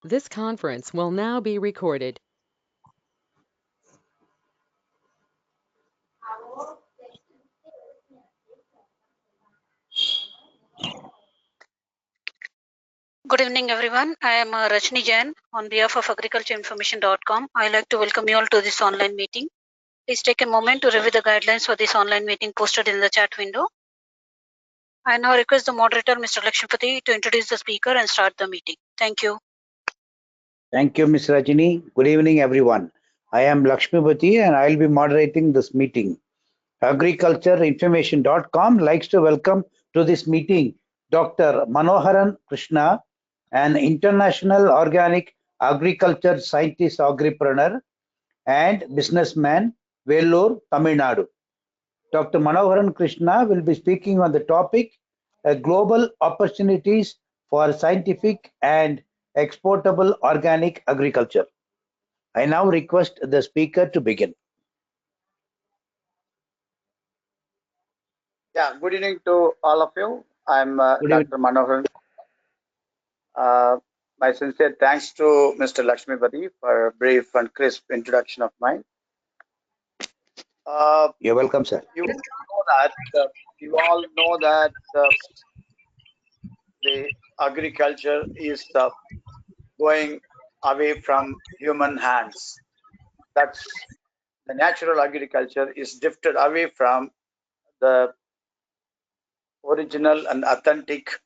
This conference will now be recorded. Good evening, everyone. I am Rajni Jain on behalf of agricultureinformation.com. I'd like to welcome you all to this online meeting. Please take a moment to review the guidelines for this online meeting posted in the chat window. I now request the moderator, Mr. Lakshmipati, to introduce the speaker and start the meeting. Thank you. Thank you, Ms. Rajini. Good evening, everyone. I am Lakshmipati and I will be moderating this meeting. Agricultureinformation.com likes to welcome to this meeting Dr. Manoharan Krishna, an international organic agriculture scientist, agripreneur, and businessman, Vellore, Tamil Nadu. Dr. Manoharan Krishna will be speaking on the topic global opportunities for scientific and exportable organic agriculture. I now request the speaker to begin. Yeah, good evening to all of you. I'm Dr. Manoharan. My sincere thanks to Mr. Lakshmipati for a brief and crisp introduction of mine. You're welcome, sir. You all know that the agriculture is going away from human hands. That's the natural agriculture is drifted away from the original and authentic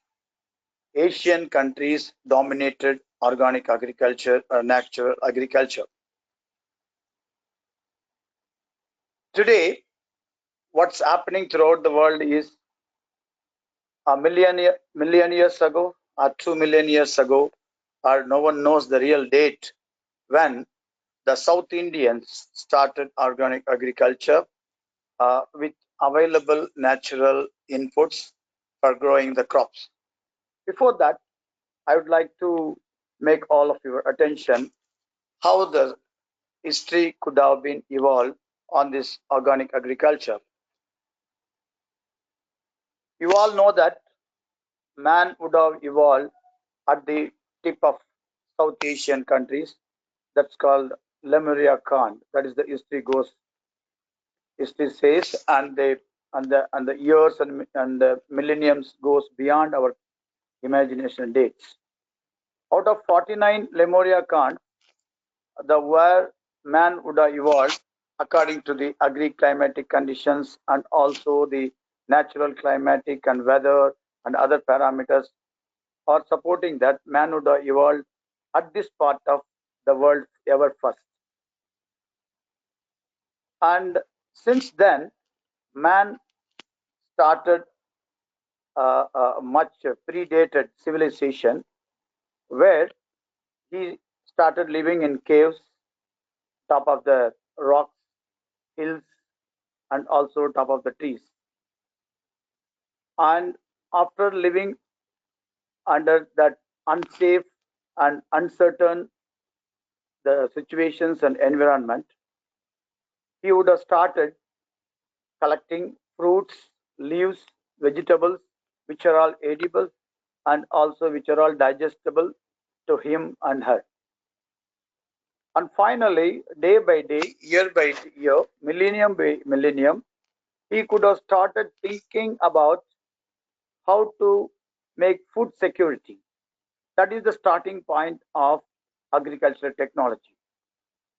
Asian countries dominated organic agriculture or natural agriculture. Today, what's happening throughout the world is a million years ago or 2 million years ago, or no one knows the real date when the South Indians started organic agriculture with available natural inputs for growing the crops. Before that, I would like to make all of your attention how the history could have been evolved on this organic agriculture. You all know that man would have evolved at the tip of South Asian countries. That's called Lemuria Khan. That is the history goes. History says, and the years and the millenniums goes beyond our imagination dates. Out of 49 Lemuria Khan, where man would have evolved according to the agri-climatic conditions and also the natural climatic and weather and other parameters are supporting that man would have evolved at this part of the world ever first. And since then, man started a much predated civilization where he started living in caves, top of the rocks, hills, and also top of the trees. And after living under that unsafe and uncertain the situations and environment, he would have started collecting fruits, leaves, vegetables, which are all edible and also which are all digestible to him and her. And finally, day by day, year by year, millennium by millennium, he could have started thinking about how to make food security. That is the starting point of agricultural technology.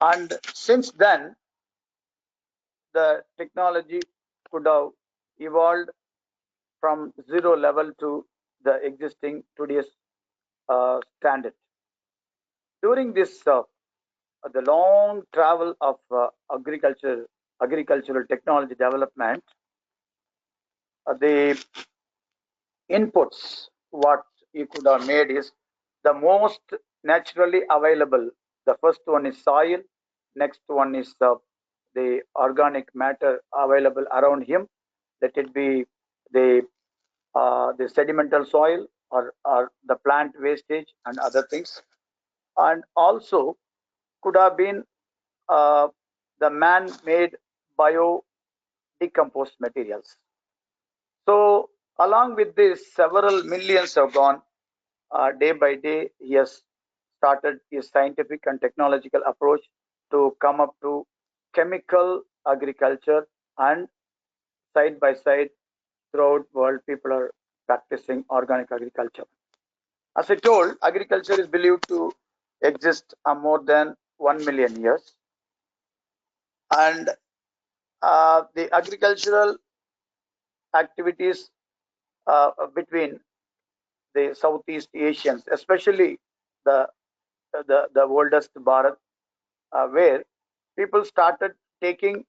And since then, the technology could have evolved from zero level to the existing today's standard. During this the long travel of agricultural technology development, the inputs what you could have made is the most naturally available. The first one is soil, next one is the organic matter available around him. Let it be the sedimental soil or the plant wastage and other things, and also could have been the man-made bio decomposed materials. So along with this, several millions have gone day by day. He has started a scientific and technological approach to come up to chemical agriculture, and side by side throughout world people are practicing organic agriculture. As I told, agriculture is believed to exist more than 1 million years, and the agricultural activities between the Southeast Asians, especially the the oldest Bharat, where people started taking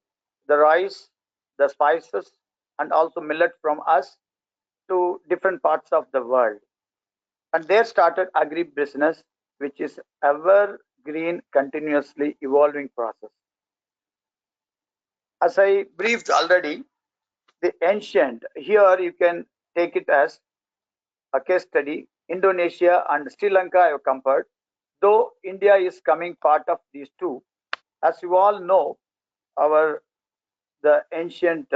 the rice, the spices, and also millet from us to different parts of the world. And there started agri-business, which is evergreen, continuously evolving process. As I briefed already, the ancient, here you can take it as a case study. Indonesia and Sri Lanka I have compared, though India is coming part of these two. As you all know, the ancient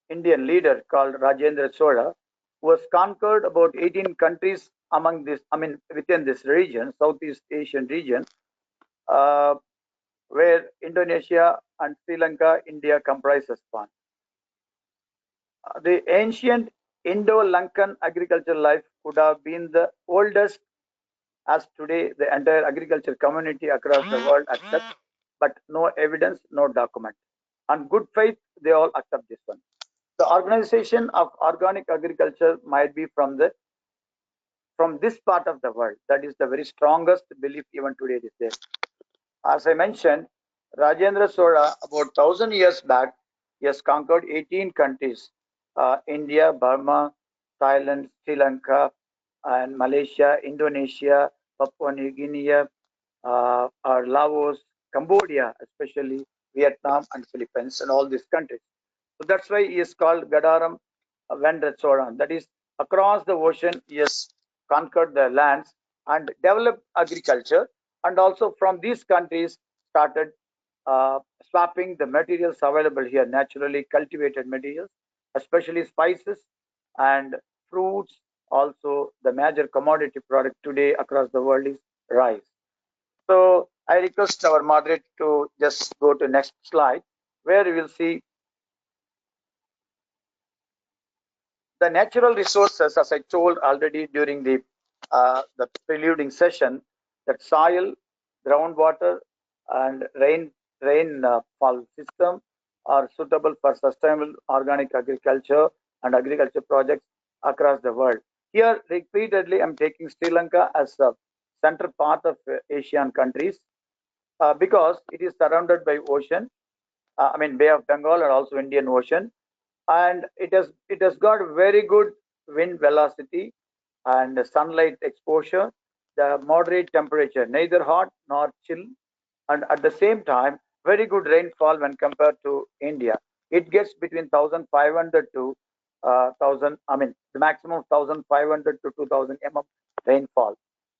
Indian leader called Rajendra Chola was conquered about 18 countries among this, within this region, Southeast Asian region, uh, where Indonesia and Sri Lanka, India comprises one. The ancient Indo-Lankan agricultural life could have been the oldest, as today the entire agriculture community across the world accepts, but no evidence, no document. On good faith, they all accept this one. The organization of organic agriculture might be from this part of the world. That is the very strongest belief even today it is there. As I mentioned, Rajendra Chola about 1,000 years back, he has conquered 18 countries: India, Burma, Thailand, Sri Lanka, and Malaysia, Indonesia, Papua New Guinea, or Laos, Cambodia, especially Vietnam and Philippines, and all these countries. So that's why he is called Gadaram Vendrachoran. That is, across the ocean, he has conquered the lands and developed agriculture, and also from these countries started swapping the materials available here, naturally cultivated materials, especially spices and fruits. Also, the major commodity product today across the world is rice. So I request our moderator to just go to next slide, where we will see the natural resources. As I told already during the preluding session, that soil, groundwater, and rainfall system are suitable for sustainable organic agriculture and agriculture projects across the world. Here, repeatedly, I'm taking Sri Lanka as a central part of Asian countries because it is surrounded by ocean. Bay of Bengal and also Indian Ocean, and it has got very good wind velocity and sunlight exposure, the moderate temperature, neither hot nor chill, and at the same time very good rainfall when compared to India. It gets between 1,500 to 1,000, the maximum 1,500 to 2,000 mm rainfall,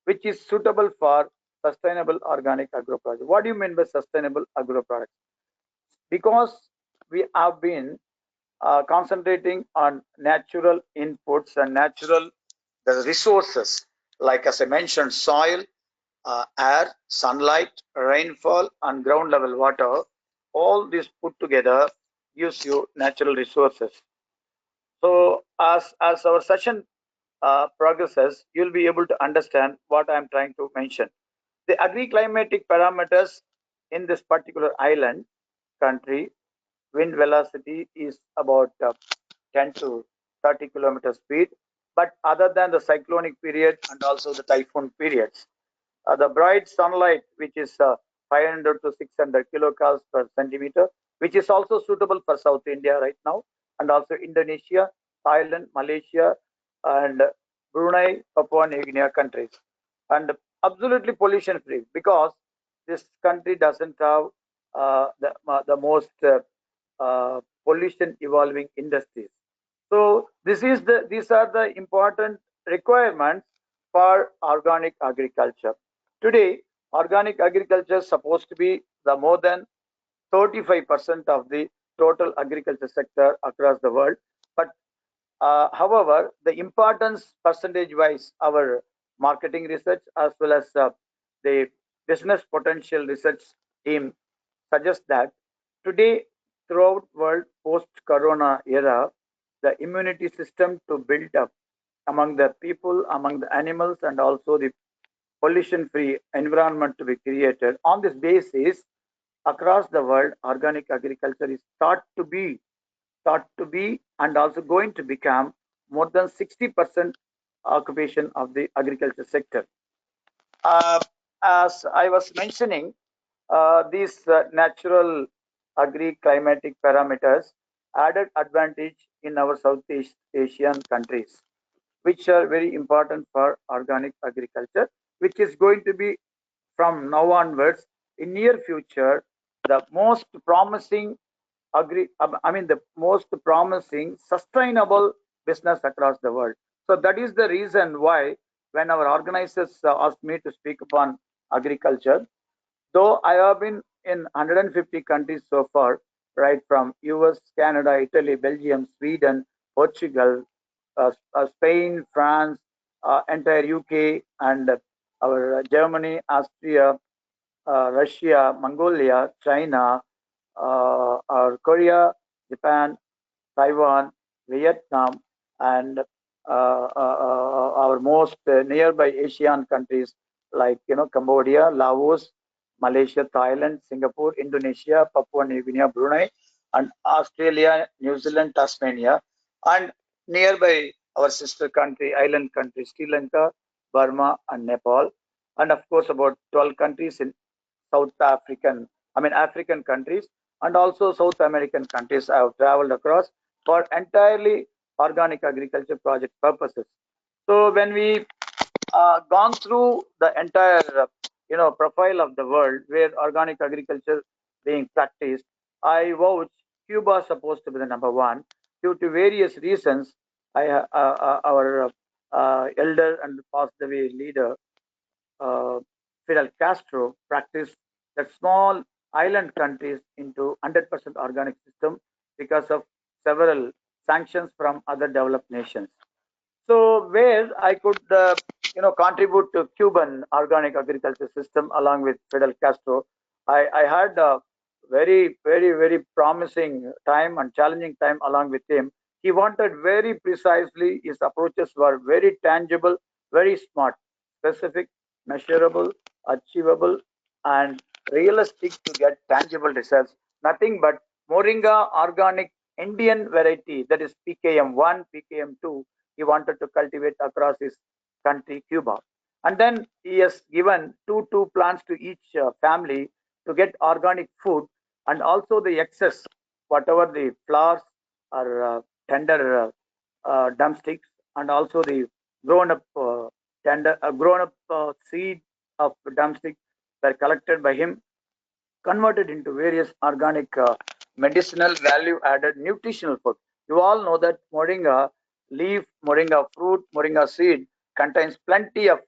which is suitable for sustainable organic agro project. What do you mean by sustainable agro products? Because we have been concentrating on natural inputs and natural resources, like as I mentioned, soil, air, sunlight, rainfall, and ground level water. All this put together gives you natural resources. So as our session progresses, you'll be able to understand what I'm trying to mention. The agri-climatic parameters in this particular island country, wind velocity is about 10 to 30 kilometer speed. But other than the cyclonic period and also the typhoon periods, the bright sunlight, which is 500 to 600 kilocalories per centimeter, which is also suitable for South India right now, and also Indonesia, Thailand, Malaysia, and Brunei, Papua New Guinea countries. And absolutely pollution free, because this country doesn't have the most pollution evolving industries. So these are the important requirements for organic agriculture. Today, organic agriculture is supposed to be the more than 35% of the total agriculture sector across the world. But however, the importance percentage wise, our marketing research as well as the business potential research team suggests that today, throughout world post-corona era, the immunity system to build up among the people, among the animals, and also the pollution-free environment to be created. On this basis, across the world, organic agriculture is thought to be and also going to become more than 60% occupation of the agriculture sector. As I was mentioning, these natural agri-climatic parameters added advantage in our Southeast Asian countries, which are very important for organic agriculture, which is going to be from now onwards in near future the most promising the most promising sustainable business across the world. So that is the reason why when our organizers asked me to speak upon agriculture, though I have been in 150 countries so far, right from US, Canada, Italy, Belgium, Sweden, Portugal, Spain, France, entire UK, and our Germany, Austria, Russia, Mongolia, China, or Korea, Japan, Taiwan, Vietnam, and our most nearby Asian countries like Cambodia, Laos, Malaysia, Thailand, Singapore, Indonesia, Papua New Guinea, Brunei, and Australia, New Zealand, Tasmania, and nearby our sister country, island countries, Sri Lanka, Burma, and Nepal, and of course about 12 countries in African countries, and also South American countries I have traveled across for entirely organic agriculture project purposes. So when we gone through the entire profile of the world where organic agriculture being practiced, I vouch Cuba is supposed to be the number one due to various reasons. Our elder and passed away leader Fidel Castro practiced that small island countries into 100% organic system because of several sanctions from other developed nations. So where I could contribute to Cuban organic agriculture system along with Fidel Castro, I had a very promising time and challenging time along with him. He wanted very precisely, his approaches were very tangible, very smart, specific, measurable, achievable, and realistic to get tangible results. Nothing but Moringa organic Indian variety, that is PKM1, PKM2, he wanted to cultivate across his country, Cuba. And then he has given two plants to each family to get organic food, and also the excess, whatever the flowers or tender dump sticks, and also the grown up seed of dump sticks were collected by him, converted into various organic medicinal value added nutritional food. You all know that moringa leaf, moringa fruit, moringa seed contains plenty of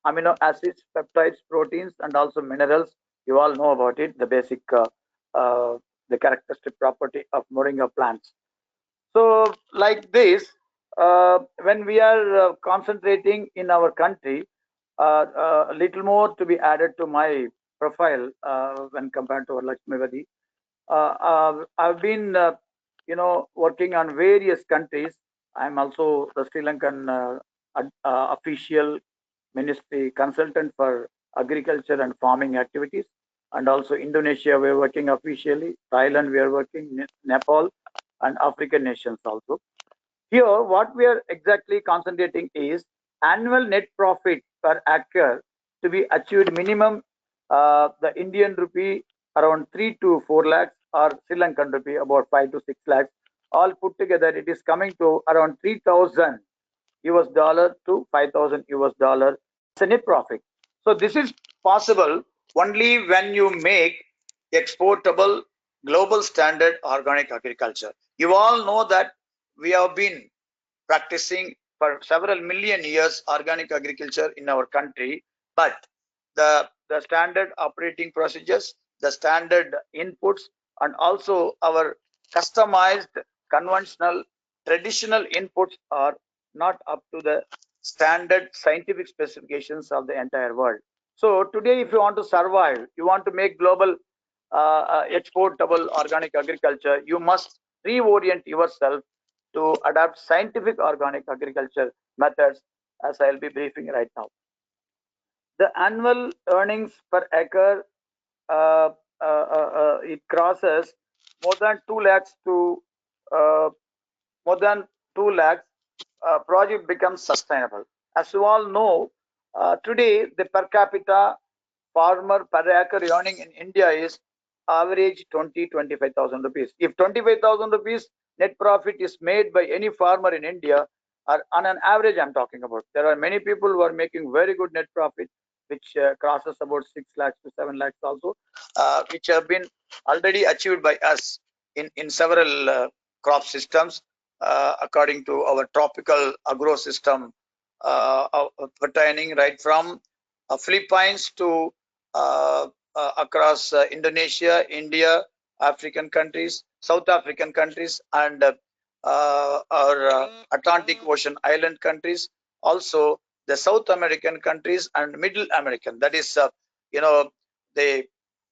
amino acids, peptides, proteins, and also minerals. You all know about it, the basic, the characteristic property of moringa plants. So, like this, when we are concentrating in our country, a little more to be added to my profile when compared to Lakshmivadi. I've been, working on various countries. I'm also the Sri Lankan official ministry consultant for agriculture and farming activities, and also Indonesia we're working officially, Thailand we are working, Nepal, and African nations also. Here, what we are exactly concentrating is annual net profit per acre to be achieved minimum the Indian rupee around 3 to 4 lakhs, or Sri Lankan rupee about 5 to 6 lakhs. All put together, it is coming to around 3,000 US dollar to 5,000 US dollar as a net profit. So this is possible only when you make exportable global standard organic agriculture. You all know that we have been practicing for several million years organic agriculture in our country, but the standard operating procedures, the standard inputs, and also our customized conventional traditional inputs are not up to the standard scientific specifications of the entire world. So today, if you want to survive, you want to make global exportable organic agriculture, you must reorient yourself to adapt scientific organic agriculture methods, as I'll be briefing right now. The annual earnings per acre, uh, it crosses more than 2 lakhs to more than 2 lakhs. Project becomes sustainable. As you all know, today the per capita farmer per acre earning in India is average 25,000 rupees. If 25,000 rupees net profit is made by any farmer in India, or on an average I'm talking about, there are many people who are making very good net profit, which crosses about 6 lakhs to 7 lakhs also, which have been already achieved by us in several crop systems, according to our tropical agro system, pertaining right from Philippines to across Indonesia, India, African countries, South African countries, and our Atlantic Ocean island countries, also the South American countries and Middle American. That is, the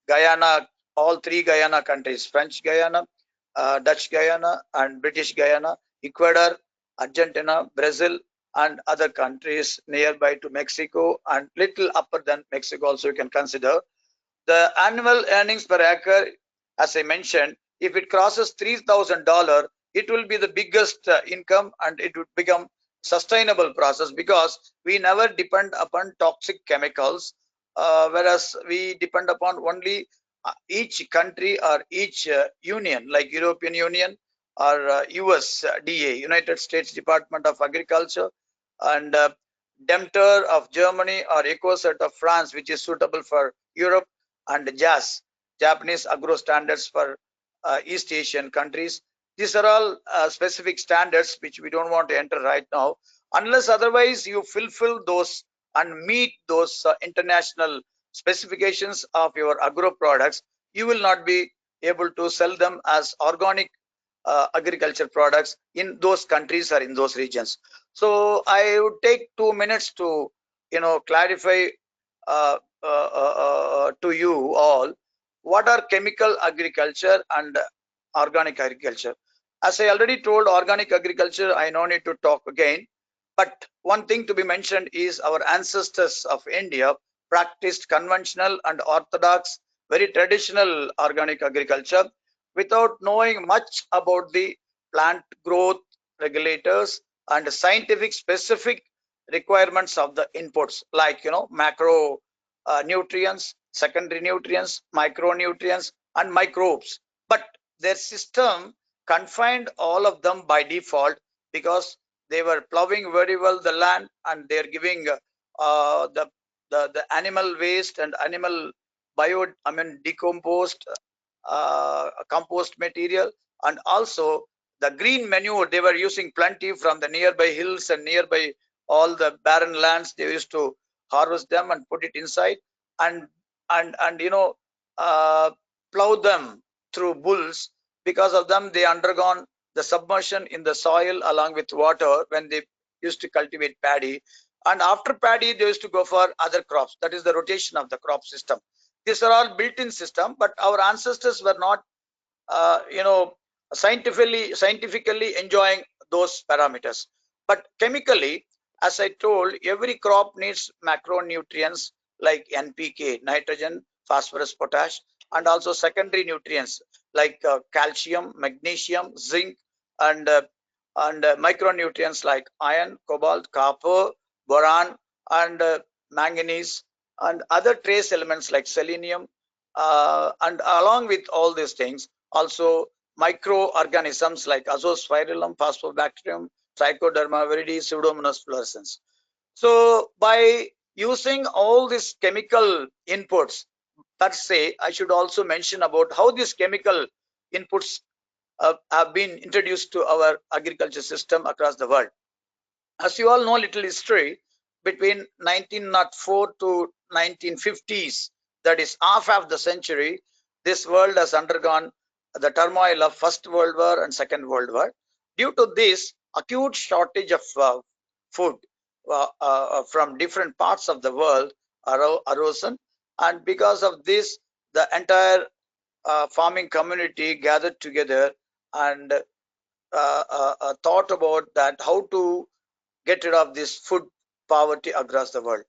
Guyana, all three Guyana countries: French Guyana, Dutch Guyana, and British Guyana, Ecuador, Argentina, Brazil, and other countries nearby to Mexico, and little upper than Mexico also you can consider. The annual earnings per acre, as I mentioned, if it crosses $3,000, it will be the biggest income, and it would become sustainable process, because we never depend upon toxic chemicals, whereas we depend upon only each country or each union, like European Union or USDA, United States Department of Agriculture, and Demter of Germany, or EcoCert of France, which is suitable for Europe, and JAS, Japanese Agro Standards for East Asian countries. These are all specific standards which we don't want to enter right now, unless otherwise you fulfill those and meet those international specifications of your agro products. You will not be able to sell them as organic agriculture products in those countries or in those regions. So I would take 2 minutes to clarify uh, to you all what are chemical agriculture and organic agriculture. As I already told, organic agriculture I no need to talk again, but one thing to be mentioned is our ancestors of India practiced conventional and orthodox, very traditional organic agriculture without knowing much about the plant growth regulators and scientific specific requirements of the inputs, like macro nutrients, secondary nutrients, micronutrients, and microbes. But their system confined all of them by default, because they were plowing very well the land, and they're giving the animal waste and animal decomposed compost material, and also the green manure they were using plenty from the nearby hills and nearby all the barren lands. They used to harvest them and put it inside, and uh, plow them through bulls. Because of them, they undergone the submersion in the soil along with water when they used to cultivate paddy, and after paddy they used to go for other crops. That is the rotation of the crop system. These are all built-in system, but our ancestors were not scientifically enjoying those parameters. But chemically, as I told, every crop needs macronutrients like NPK, nitrogen, phosphorus, potash, and also secondary nutrients like calcium, magnesium, zinc, and micronutrients like iron, cobalt, copper, boron, and manganese, and other trace elements like selenium. And along with all these things, also microorganisms like azospirillum, phosphobacterium, trichoderma viride, pseudomonas fluorescens. So by using all these chemical inputs, per se, I should also mention about how these chemical inputs have been introduced to our agriculture system across the world. As you all know, little history, between 1904 to 1950s, that is half of the century, this world has undergone the turmoil of First World War and Second World War. Due to this acute shortage of food from different parts of the world, arisen, and because of this, the entire farming community gathered together and thought about that how to get rid of this food poverty across the world.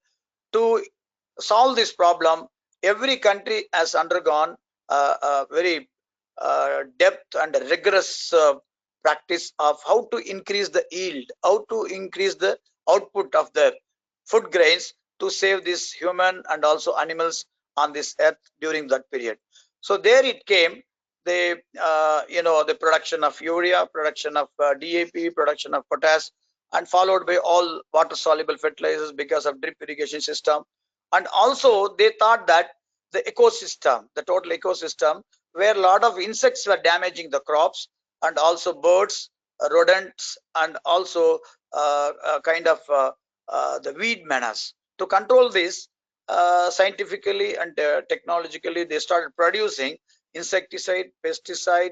To solve this problem, every country has undergone a very depth and rigorous practice of how to increase the yield, how to increase the output of the food grains to save this human and also animals on this earth during that period. So there it came, the the production of urea, production of DAP, production of potash, and followed by all water soluble fertilizers because of drip irrigation system. And also they thought that the ecosystem, the total ecosystem, where a lot of insects were damaging the crops, and also birds, rodents, and also kind of the weed menace. To control this, scientifically and technologically, they started producing insecticide, pesticide,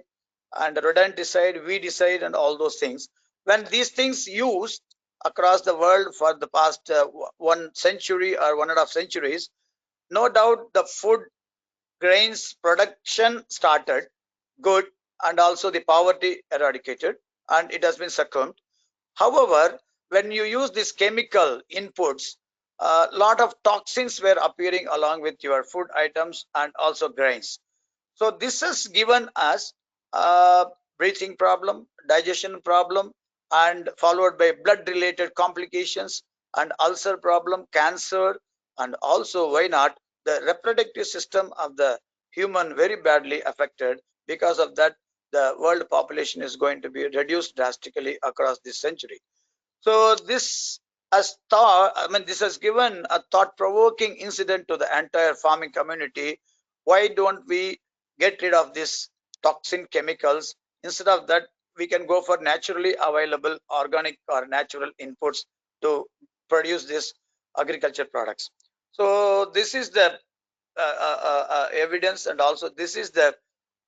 and rodenticide, weedicide, and all those things. When these things used across the world for the past 1 century or 1.5 centuries, no doubt the food grains production started good, and also the poverty eradicated, and it has been succumbed. However, when you use these chemical inputs, a lot of toxins were appearing along with your food items and also grains. So this has given us a breathing problem, digestion problem, and followed by blood related complications and ulcer problem, cancer, and also why not the reproductive system of the human very badly affected. Because of that, the world population is going to be reduced drastically across this century. So this has thought, I mean, this has given a thought-provoking incident to the entire farming community. Why don't we get rid of these toxin chemicals? Instead of that, we can go for naturally available organic or natural inputs to produce these agriculture products. So this is the evidence, and also this is the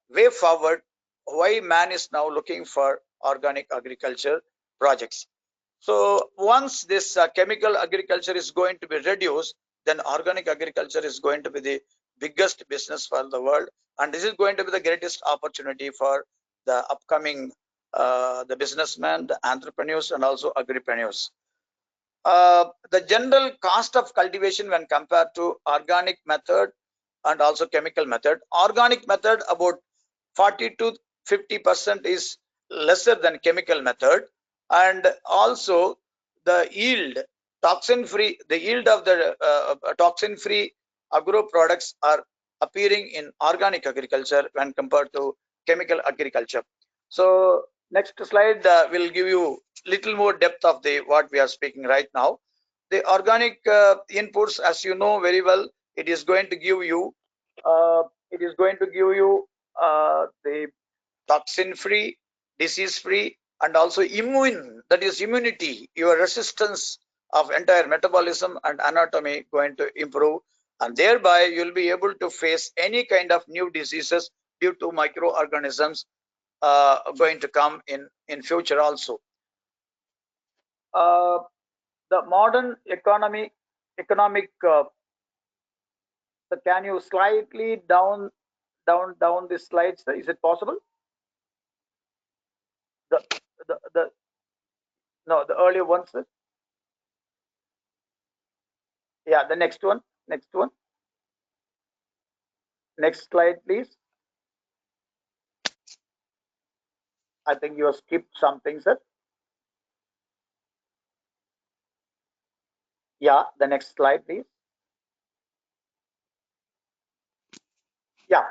way forward why man is now looking for organic agriculture projects. So once this chemical agriculture is going to be reduced, then organic agriculture is going to be the biggest business for the world, and this is going to be the greatest opportunity for the upcoming the businessmen, the entrepreneurs, and also agripreneurs. The general cost of cultivation when compared to organic method and also chemical method, organic method about 40 to 50% is lesser than chemical method, and also the yield, toxin free, the yield of the toxin free agro products are appearing in organic agriculture when compared to chemical agriculture. So next slide will give you little more depth of the what we are speaking right now. The organic inputs, as you know very well, it is going to give you the toxin free, disease free, and also immune, that is immunity, your resistance of entire metabolism and anatomy going to improve, and thereby you'll be able to face any kind of new diseases due to microorganisms going to come in future also. The modern economic so can you slightly down the slides? Is it possible? The no, the earlier ones. Yeah, the next one. Next slide, please. I think you have skipped something, sir. Yeah, the next slide, please. Yeah,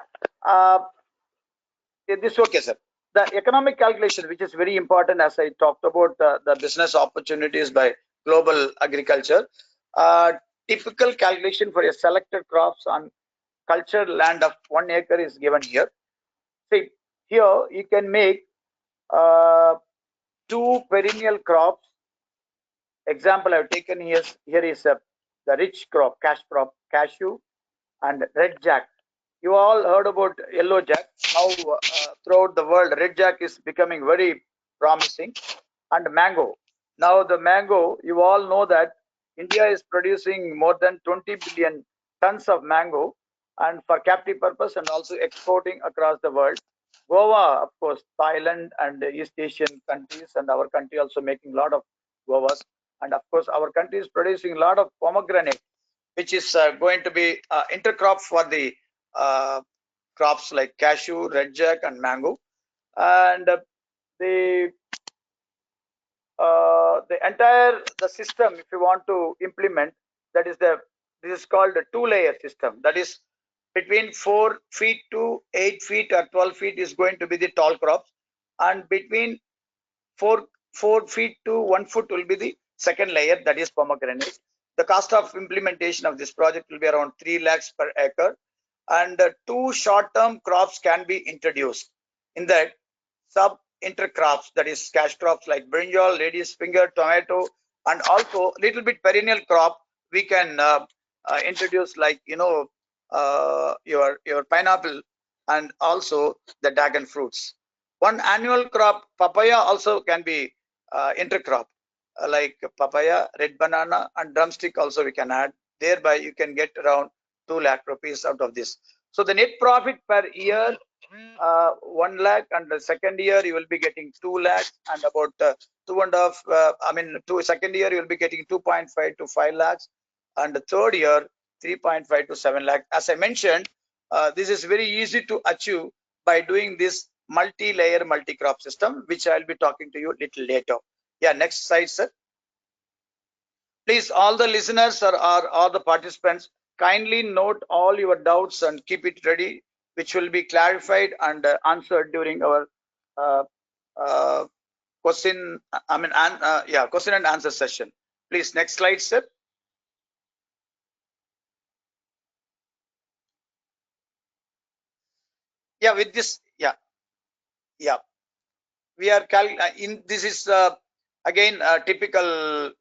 this okay, sir. The economic calculation, which is very important, as I talked about the business opportunities by global agriculture. Typical calculation for a selected crops on cultured land of 1 acre is given here. See, here you can make 2 perennial crops. Example I've taken here is the rich crop, cashew, and red jack. You all heard about yellow jack. Now throughout the world, red jack is becoming very promising, and mango. Now the mango, you all know that India is producing more than 20 billion tons of mango and for captive purpose and also exporting across the world. Goa, of course, Thailand and East Asian countries and our country also making a lot of guavas. And of course, our country is producing a lot of pomegranate, which is going to be intercrop for the crops like cashew, red jack, and mango. And the the system, if you want to implement, that is this is called a two-layer system. That is between 4 feet to 8 feet or 12 feet is going to be the tall crops, and between 4 feet to 1 foot will be the second layer, that is pomegranate. The cost of implementation of this project will be around 3 lakhs per acre, and two short-term crops can be introduced. In that, sub intercrops, that is cash crops like brinjal, lady's finger, tomato, and also little bit perennial crop we can introduce, like your pineapple and also the dragon fruits. One annual crop papaya also can be intercrop, like papaya, red banana, and drumstick also we can add. Thereby you can get around 2 lakh rupees out of this. So the net profit per year 1 lakh, and the second year you will be getting 2 lakhs, and about 2.5 second year you will be getting 2.5 to 5 lakhs, and the third year 3.5 to 7 lakh. As I mentioned, this is very easy to achieve by doing this multi-layer multi-crop system, which I will be talking to you little later. Yeah, next slide, sir. Please, all the listeners or all the participants, kindly note all your doubts and keep it ready, which will be clarified and answered during our question and answer session. Please, next slide, sir. Yeah, with this, yeah, we are in this is again a typical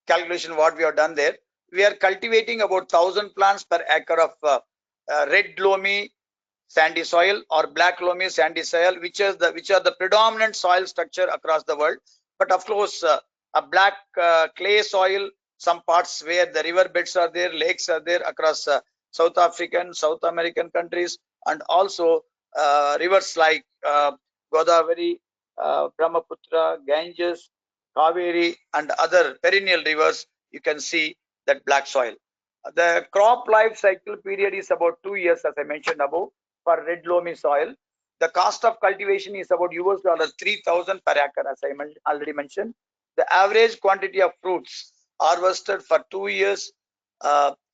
calculation what we have done there. We are cultivating about 1,000 plants per acre of red loamy sandy soil or black loamy sandy soil, which are the predominant soil structure across the world. But of course, a black clay soil, some parts where the river beds are there, lakes are there across South African, South American countries, and also rivers like Godavari, Brahmaputra, Ganges, Kaveri, and other perennial rivers. You can see that black soil. The crop life cycle period is about 2 years, as I mentioned above, for red loamy soil. The cost of cultivation is about $3,000 per acre, as I already mentioned. The average quantity of fruits harvested for 2 years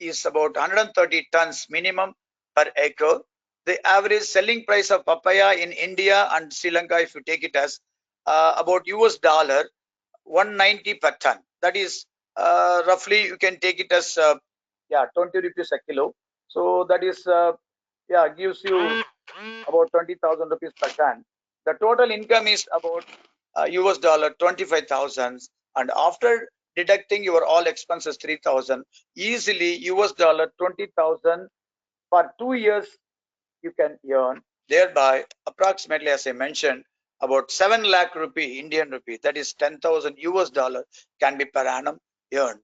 is about 130 tons minimum per acre. The average selling price of papaya in India and Sri Lanka, if you take it as about $190 per ton. That is roughly you can take it as 20 rupees a kilo. So that is gives you about 20,000 rupees per ton. The total income is about $25,000, and after deducting your all expenses 3,000, easily $20,000 for 2 years you can earn. Thereby, approximately, as I mentioned, about 7 lakh rupee, Indian rupee, that is $10,000 can be per annum earned.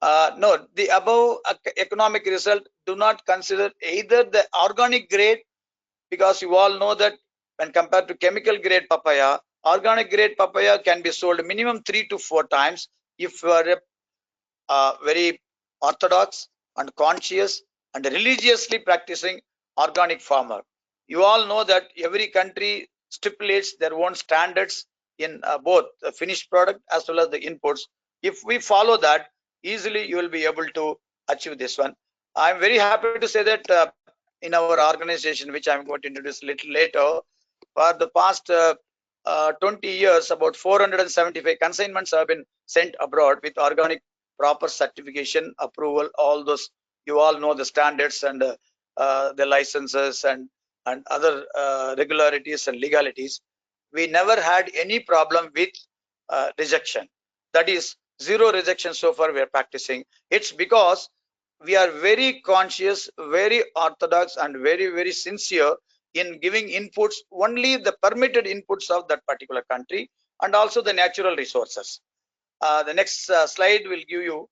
No, the above economic result do not consider either the organic grade, because you all know that when compared to chemical grade papaya, organic grade papaya can be sold minimum 3 to 4 times if you are very orthodox and conscious and religiously practicing organic farmer. You all know that every country stipulates their own standards in both the finished product as well as the inputs. If we follow that, easily you will be able to achieve this one. I'm very happy to say that in our organization, which I'm going to introduce a little later, for the past 20 years, about 475 consignments have been sent abroad with organic proper certification, approval, all those. You all know the standards and the licenses and other regularities and legalities. We never had any problem with rejection. That is zero rejection so far we are practicing. It's because we are very conscious, very orthodox, and very sincere in giving inputs, only the permitted inputs of that particular country, and also the natural resources. The next slide will give you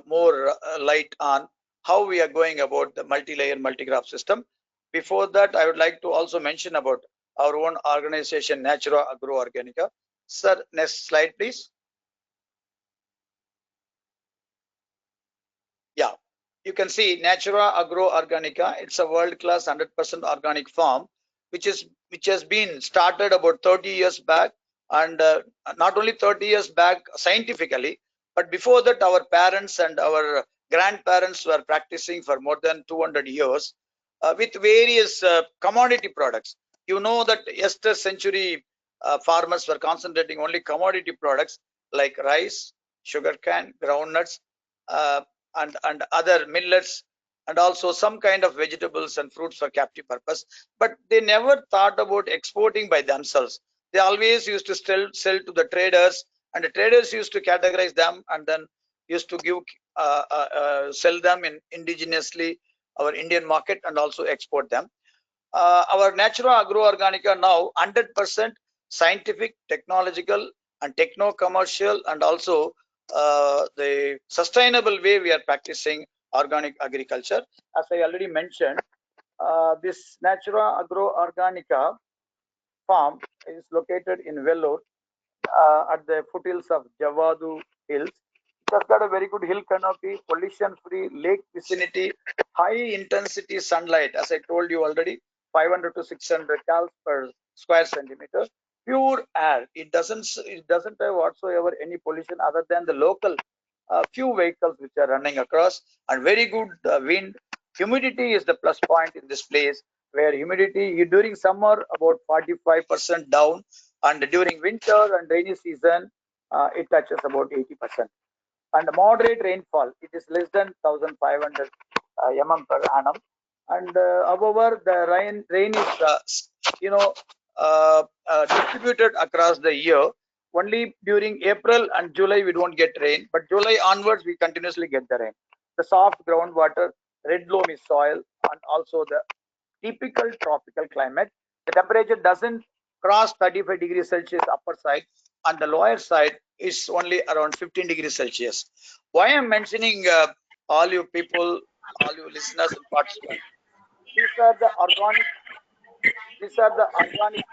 more light on how we are going about the multi-layer multi-crop system. Before that, I would like to also mention about our own organization, Natura Agro Organica. Sir, next slide, please. Yeah, you can see Natura Agro Organica. It's a world-class 100% organic farm, which has been started about 30 years back, and not only 30 years back scientifically, but before that, our parents and our grandparents were practicing for more than 200 years with various commodity products. You know that yester century farmers were concentrating only commodity products like rice, sugarcane, groundnuts, uh, and other millets, and also some kind of vegetables and fruits for captive purpose. But they never thought about exporting by themselves. They always used to sell to the traders, and the traders used to categorize them and then used to give sell them in indigenously our Indian market and also export them. Our Natura Agro Organica now 100% scientific, technological, and techno commercial, and also the sustainable way we are practicing organic agriculture. As I already mentioned, this Natura Agro Organica farm is located in Vellore at the foothills of Javadu Hills. It has got a very good hill canopy, pollution-free lake vicinity, high intensity sunlight. As I told you already, 500 to 600 cals per square centimeter. Pure air. It doesn't have whatsoever any pollution other than the local few vehicles which are running across, and very good wind. Humidity is the plus point in this place, where humidity during summer about 45% down, and during winter and rainy season it touches about 80%. And moderate rainfall, it is less than 1500 per annum. And however, the rain is distributed across the year. Only during April and July we don't get rain, but July onwards we continuously get the rain. The soft groundwater, red loamy soil, and also the typical tropical climate. The temperature doesn't cross 35 degrees Celsius upper side, and the lower side is only around 15 degrees Celsius. Why I'm mentioning all you people, all you listeners and participants, these are the organic, these are the organic,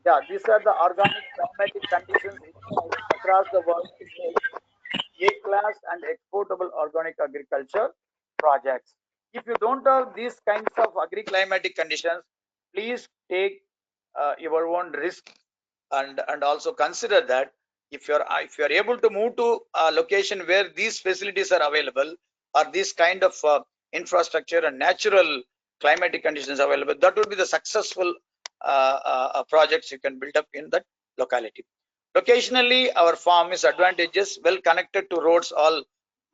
yeah, these are the organic climatic conditions required across the world to make A-class and exportable organic agriculture projects. If you don't have these kinds of agri-climatic conditions, please take your own risk, and also consider that if you're able to move to a location where these facilities are available, or this kind of infrastructure and natural climatic conditions available, that would be the successful projects you can build up in that locality. Locationally, our farm is advantageous, well connected to roads. All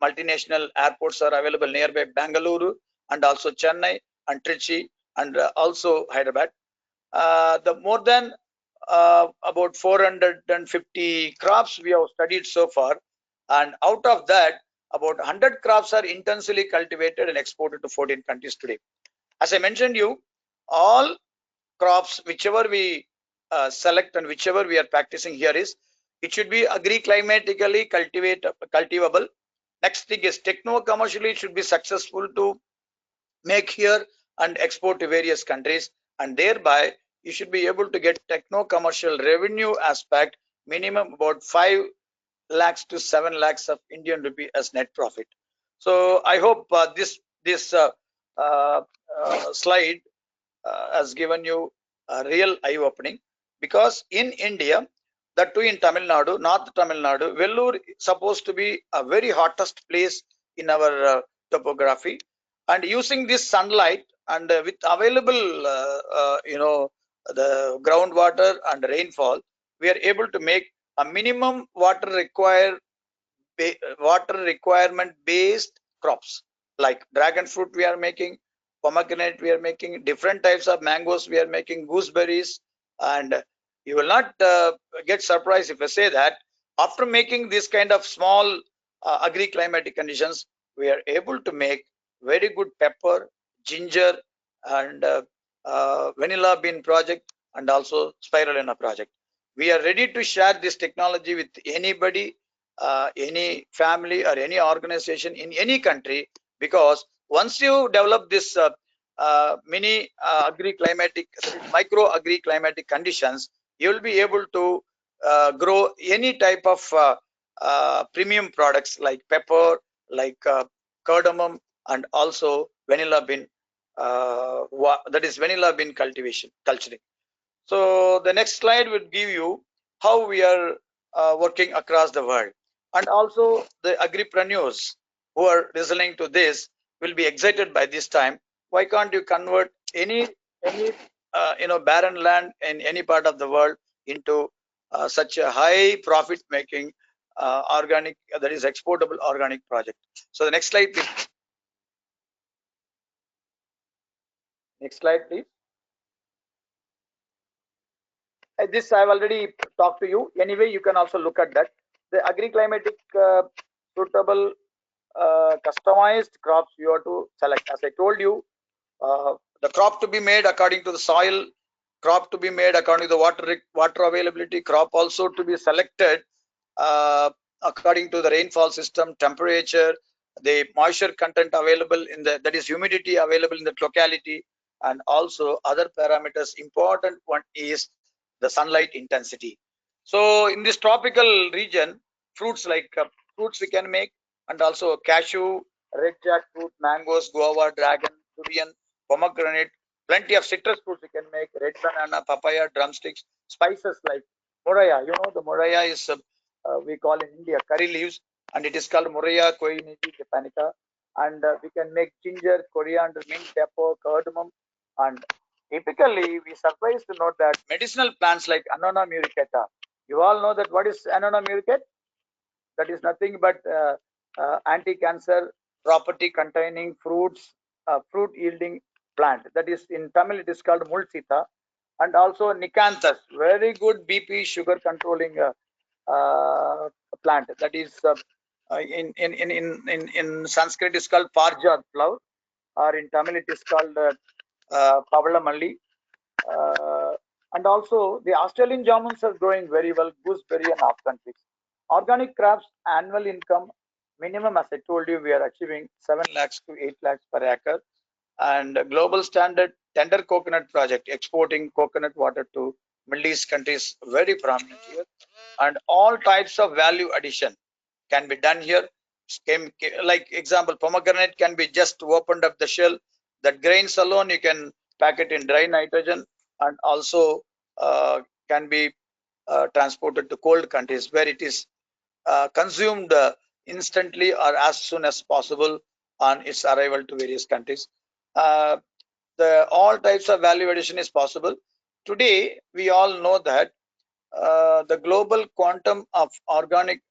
multinational airports are available nearby Bangalore, and also Chennai and Trichy, and also Hyderabad. The more than about 450 crops we have studied so far, and out of that, about 100 crops are intensively cultivated and exported to 14 countries today. As I mentioned you, all crops, whichever we select and whichever we are practicing here, is it should be agri-climatically cultivable. Next thing is techno-commercially, it should be successful to make here and export to various countries, and thereby you should be able to get techno-commercial revenue aspect minimum about 5 lakhs to 7 lakhs of Indian rupee as net profit. So I hope this uh, slide has given you a real eye-opening, because in India, that too in Tamil Nadu, North Tamil Nadu, Vellore is supposed to be a very hottest place in our topography, and using this sunlight and with available the groundwater and rainfall, we are able to make a minimum water requirement based crops, like dragon fruit we are making, pomegranate we are making, different types of mangoes we are making, gooseberries. And you will not get surprised if I say that after making this kind of small agri-climatic conditions, we are able to make very good pepper, ginger, and vanilla bean project, and also spirulina project. We are ready to share this technology with anybody any family or any organization in any country, because once you develop this mini agri-climatic, micro agri-climatic conditions, you will be able to grow any type of premium products like pepper, like cardamom, and also vanilla bean, that is vanilla bean culturing. So the next slide would give you how we are working across the world. And also the agripreneurs who are listening to this will be excited by this time. Why can't you convert any barren land in any part of the world into such a high profit making organic, that is exportable organic project? So the next slide, please. Next slide, please. This I've already talked to you. Anyway, you can also look at that. The agri-climatic suitable customized crops you have to select. As I told you, the crop to be made according to the soil, crop to be made according to the water availability, crop also to be selected according to the rainfall system, temperature, the moisture content available in the, that is humidity available in that locality, and also other parameters. Important one is the sunlight intensity. So in this tropical region, fruits like fruits we can make, and also cashew, red jackfruit, mangoes, guava, dragon, durian, pomegranate, plenty of citrus fruits we can make, red banana, papaya, drumsticks, spices like moraya. You know, the moraya is we call in India curry leaves, and it is called Moraya coinigi japonica. And we can make ginger, coriander, mint, pepper, cardamom, and typically we surprised to note that medicinal plants like Annona muricata. You all know that what is Annona muricata? That is nothing but anti-cancer property containing fruits, fruit yielding plant. That is in Tamil it is called mulsita, and also Nicanthus, very good BP sugar controlling plant. That is in Sanskrit is called Parjat flower, or in Tamil it is called Pavalamalli. And also the Australian jamuns are growing very well, gooseberry and half countries. Organic crops annual income minimum, as I told you, we are achieving 7 lakhs to 8 lakhs per acre. And global standard tender coconut project, exporting coconut water to Middle East countries, very prominent here. And all types of value addition can be done here. Like example, pomegranate can be just opened up the shell. That grains alone you can pack it in dry nitrogen, and also can be transported to cold countries where it is consumed instantly or as soon as possible on its arrival to various countries. The all types of value addition is possible. Today, we all know that the global quantum of organic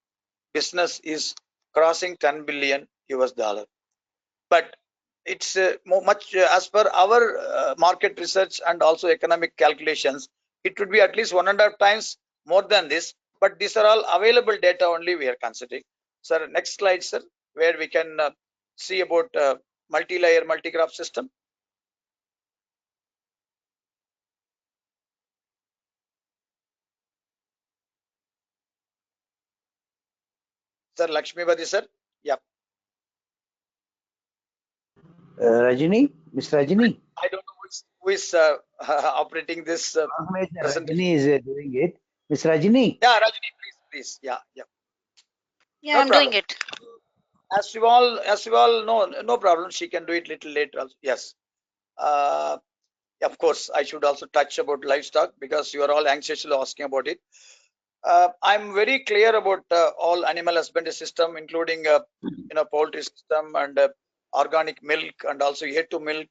business is crossing 10 billion US dollar. But it's much as per our market research and also economic calculations, it would be at least 1.5 times more than this. But these are all available data only we are considering. Sir, next slide, sir, where we can see about multi-layer multi-crop system. Sir, Lakshmipati, sir. Yeah. Rajini, Miss Rajini. I don't know who is operating this presentation. Rajini is doing it. Miss Rajini. Yeah, Rajini, please. Yeah. Yeah, No I'm problem. doing it. As you all know, no problem. She can do it little later also. Yes. Of course, I should also touch about livestock because you are all anxiously asking about it. I'm very clear about all animal husbandry system, including poultry system and organic milk, and also yet to milk,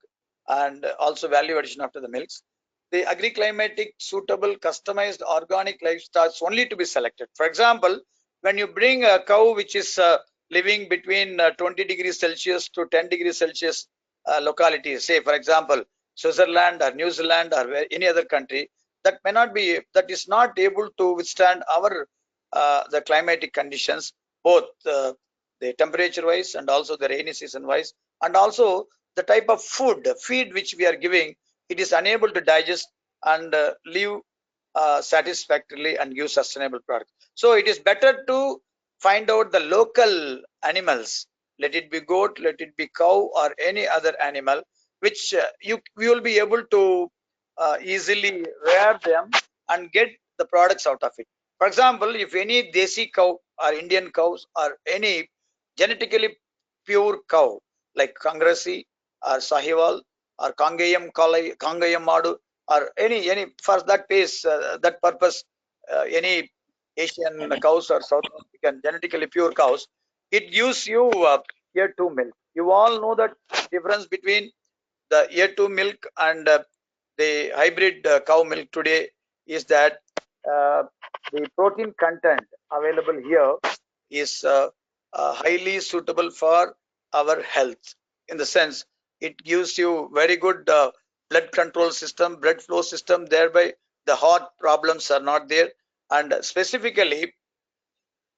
and also value addition after the milks. The agri-climatic suitable customized organic livestock only to be selected. For example, when you bring a cow which is living between 20 degrees Celsius to 10 degrees Celsius localities, say for example Switzerland or New Zealand or any other country, that may not be, that is not able to withstand our the climatic conditions, both the temperature wise and also the rainy season wise, and also the type of feed which we are giving, it is unable to digest and live satisfactorily and give sustainable products. So it is better to find out the local animals, let it be goat, let it be cow, or any other animal, which you will be able to easily rear them and get the products out of it. For example, if any desi cow or Indian cows or any genetically pure cow like Kangrasi or Sahiwal or Kangayam Madu or any for that pace, that purpose, any Asian cows or South African genetically pure cows, it gives you year two milk. You all know that difference between the year two milk and the hybrid cow milk today is that uh, the protein content available here is highly suitable for our health, in the sense it gives you very good blood control system, blood flow system, thereby the heart problems are not there. And specifically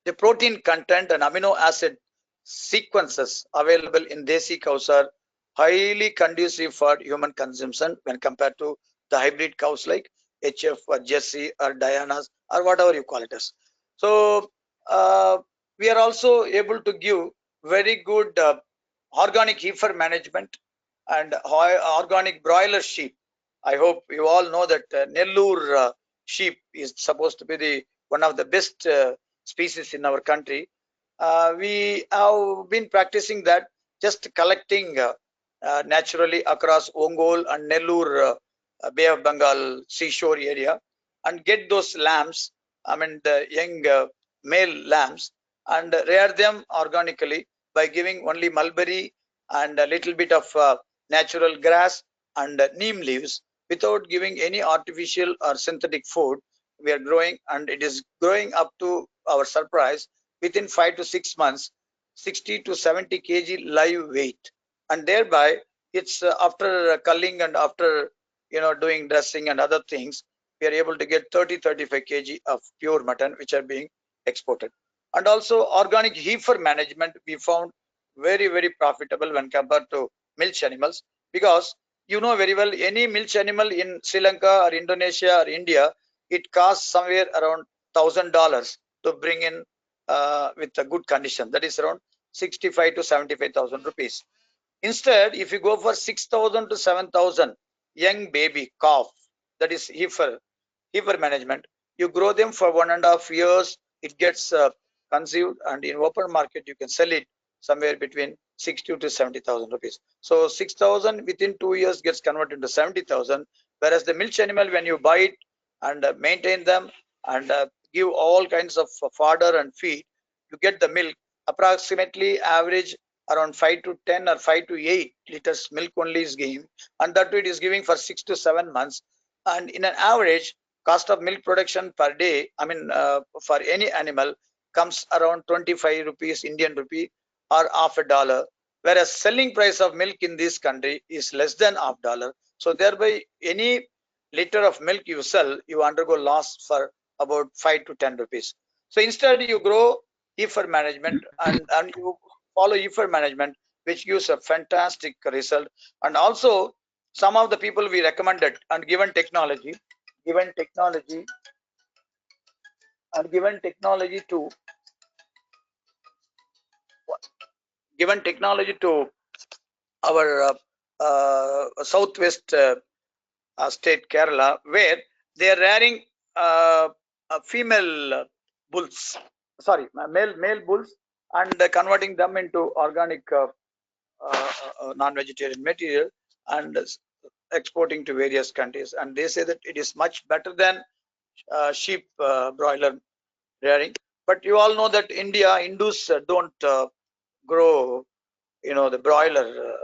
the protein content and amino acid sequences available in desi cows are highly conducive for human consumption when compared to the hybrid cows like HF or Jersey or Diana's or whatever you call it as. So we are also able to give very good organic heifer management and organic broiler sheep. I hope you all know that Nellore sheep is supposed to be the one of the best species in our country. We have been practicing that, just collecting naturally across Ongole and Nellore Bay of Bengal seashore area and get those lambs, I mean the young male lambs, and rear them organically by giving only mulberry and a little bit of natural grass and neem leaves without giving any artificial or synthetic food. We are growing, and it is growing up to our surprise within 5 to 6 months 60 to 70 kg live weight, and thereby it's after culling and after doing dressing and other things, we are able to get 30-35 kg of pure mutton which are being exported. And also organic heifer management we found very profitable when compared to milch animals, because you know very well any milch animal in Sri Lanka or Indonesia or India, it costs somewhere around $1,000 to bring in with a good condition, that is around 65 to 75,000 rupees. Instead, if you go for 6,000 to 7,000 young baby calf, that is heifer management, you grow them for 1.5 years, it gets conceived, and in open market you can sell it somewhere between 60 to 70,000 rupees. So 6,000 within 2 years gets converted to 70,000, whereas the milch animal, when you buy it and maintain them and give all kinds of fodder and feed, you get the milk approximately average around 5 to 10 or 5 to 8 liters milk only is giving, and that it is giving for 6 to 7 months. And in an average cost of milk production per day, I mean for any animal, comes around 25 rupees Indian rupee or half a dollar, whereas selling price of milk in this country is less than half dollar. So thereby any liter of milk you sell, you undergo loss for about 5 to 10 rupees. So instead you grow heifer management, and you follow heifer management, which gives a fantastic result. And also some of the people we recommended, and given technology given technology to given technology to our southwest state Kerala, where they are rearing female bulls, sorry, male bulls, and converting them into organic non-vegetarian material and exporting to various countries. And they say that it is much better than sheep broiler rearing. But you all know that Hindus don't grow, the broiler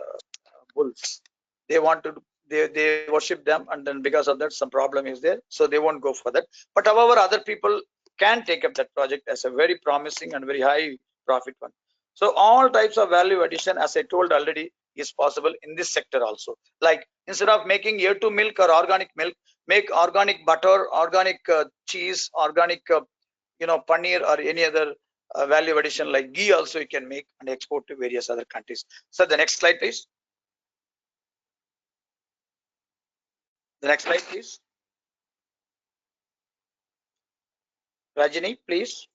bulls. They want to, they worship them, and then because of that some problem is there, so they won't go for that. But however, other people can take up that project as a very promising and very high profit one. So all types of value addition, as I told already, is possible in this sector also. Like instead of making year two milk or organic milk, make organic butter, organic cheese, organic paneer, or any other value addition like ghee also you can make and export to various other countries. So the next slide please. The next slide please. Rajini, please.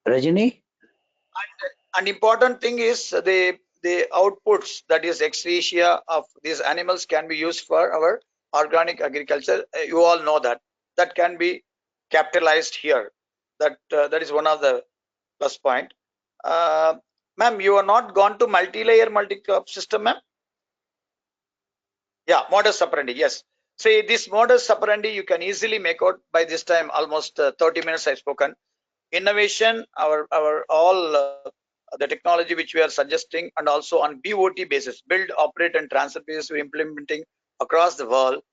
Rajini? An important thing is the outputs, that is excretia of these animals, can be used for our organic agriculture. You all know that can be capitalized here. That is one of the plus point. Ma'am, you are not gone to multi-layer multi-crop system, ma'am? Yeah, modus operandi, yes. See, this modus operandi you can easily make out by this time. Almost 30 minutes I've spoken. Innovation, our all the technology which we are suggesting, and also on BOT basis, build, operate, and transfer basis, we're implementing across the world,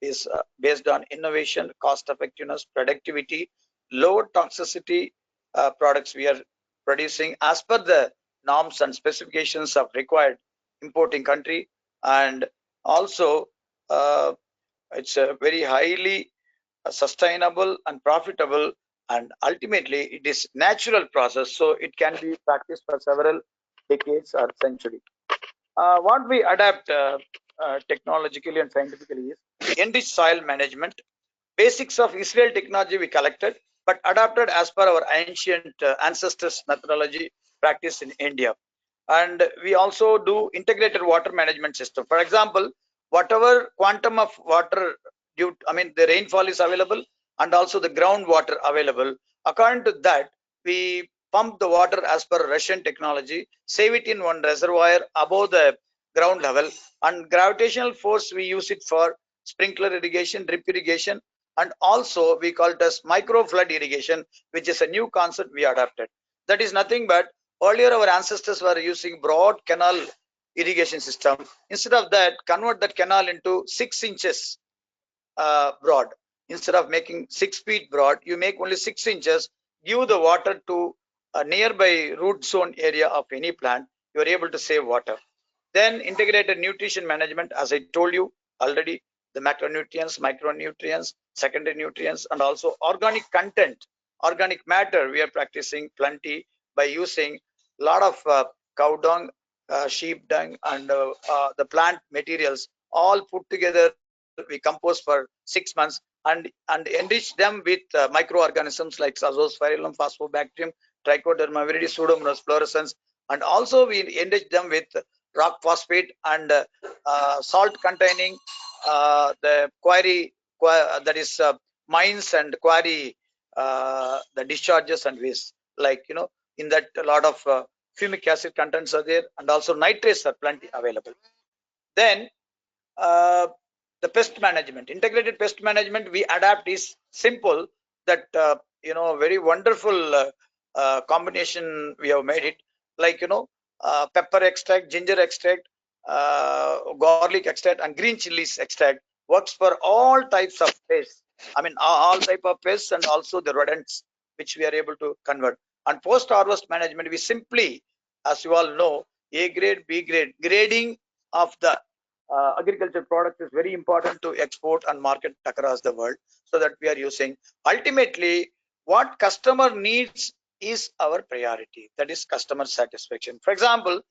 is based on innovation, cost effectiveness, productivity, low toxicity products we are producing as per the norms and specifications of required importing country. And also it's a very highly sustainable and profitable, and ultimately it is natural process, so it can be practiced for several decades or century. What we adapt technologically and scientifically is enriched soil management. Basics of Israel technology we collected, but adapted as per our ancient ancestors methodology practiced in India. And we also do integrated water management system. For example, whatever quantum of water due, I mean the rainfall is available, and also the groundwater available, according to that we pump the water as per Russian technology, save it in one reservoir above the ground level, and gravitational force we use it for sprinkler irrigation, drip irrigation, and also we call it as micro flood irrigation, which is a new concept we adapted. That is nothing but earlier our ancestors were using broad canal irrigation system. Instead of that, convert that canal into 6 inches broad. Instead of making 6 feet broad, you make only 6 inches, give the water to a nearby root zone area of any plant. You are able to save water. Then integrated nutrition management, as I told you already, the macronutrients, micronutrients, secondary nutrients, and also organic content, organic matter. We are practicing plenty by using a lot of cow dung, sheep dung, and the plant materials all put together. We compose for 6 months and enrich them with microorganisms like azospirillum, phosphobacterium, trichoderma viride, pseudomonas fluorescens, and also we enrich them with rock phosphate and salt containing the quarry, that is mines and quarry, the discharges and waste, like in that a lot of fumic acid contents are there, and also nitrates are plenty available. Then uh, the pest management, integrated pest management we adapt is simple, that very wonderful combination we have made it, like pepper extract, ginger extract, garlic extract, and green chilies extract works for all types of pests. I mean all type of pests and also the rodents, which we are able to convert. And post harvest management, we simply, as you all know, A grade, B grade grading of the agriculture product is very important to export and market across the world, so that we are using. Ultimately, what customer needs is our priority, that is customer satisfaction. For example,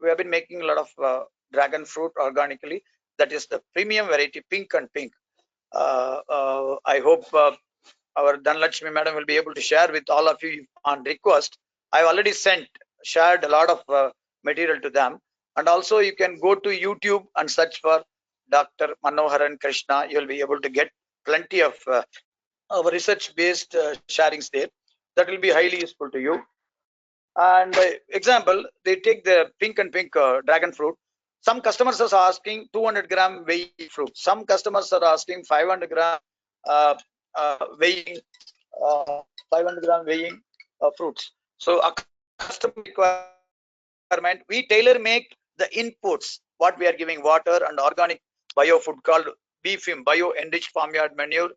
we have been making a lot of dragon fruit organically, that is the premium variety pink and pink. I hope our Dhanlakshmi madam will be able to share with all of you on request. I already shared a lot of material to them. And also you can go to YouTube and search for Dr. Manoharan Krishna. You'll be able to get plenty of our research based sharings there. That will be highly useful to you. And example, they take the pink and pink dragon fruit. Some customers are asking 200-gram weighing fruit. Some customers are asking 500-gram weighing, 500-gram weighing fruits. So according to customer requirement, we tailor make the inputs. What we are giving, water and organic bio food called BFIM, bio enriched farmyard manure,